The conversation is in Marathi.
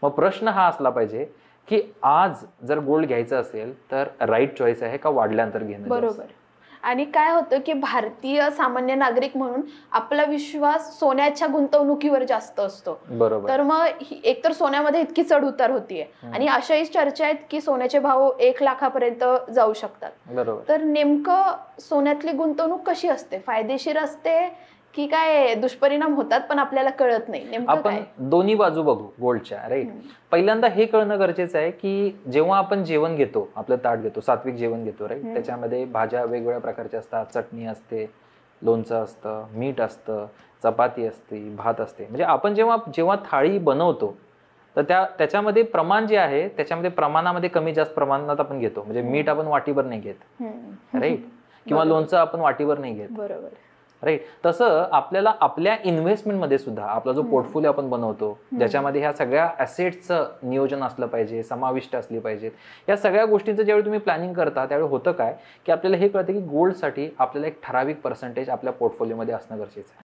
मग प्रश्न हा असला पाहिजे की आज जर गोल्ड घ्यायचं असेल तर राईट चॉईस आहे का वाढल्यानंतर घेणं? बरोबर. आणि काय होतं की भारतीय सामान्य नागरिक म्हणून आपला विश्वास सोन्याच्या गुंतवणुकीवर जास्त असतो. बरोबर. तर मग एकतर सोन्यामध्ये इतकी चढ उतार होतीये आणि अशाही चर्चा आहेत की सोन्याचे भाव 1 लाखापर्यंत जाऊ शकतात. बरोबर. तर नेमकं सोन्यातली गुंतवणूक कशी असते? फायदेशीर असते की काय दुष्परिणाम होतात पण आपल्याला कळत नाही? नेमकं आपण काय? दोन्ही बाजू बघू गोल्डच्या. राईट. पहिल्यांदा हे कळणं गरजेचं आहे की जेव्हा आपण जेवण घेतो, आपलं ताट घेतो, सात्विक जेवण घेतो, राईट, त्याच्यामध्ये भाज्या वेगवेगळ्या प्रकारच्या असतात, चटणी असते, लोणचं असतं, मीठ असतं, चपाती असते, भात असते. म्हणजे आपण जेव्हा थाळी बनवतो तर त्याच्यामध्ये प्रमाण जे आहे त्याच्यामध्ये प्रमाणामध्ये कमी जास्त प्रमाणात आपण घेतो. म्हणजे मीठ आपण वाटीभर नाही घेत, राईट, किंवा लोणचं आपण वाटीभर नाही घेत. बरोबर. राईट. तसं आपल्याला आपल्या इन्व्हेस्टमेंटमध्ये सुद्धा आपला जो पोर्टफोलिओ आपण बनवतो, ज्याच्यामध्ये ह्या सगळ्या ॲसेट्सचं नियोजन असलं पाहिजे, समाविष्ट असली पाहिजेत, या सगळ्या गोष्टींचं ज्यावेळी तुम्ही प्लॅनिंग करता त्यावेळी होतं काय की आपल्याला हे कळतं की गोल्डसाठी आपल्याला एक ठराविक पर्सेंटेज आपल्या पोर्टफोलिओमध्ये असणं गरजेचं आहे.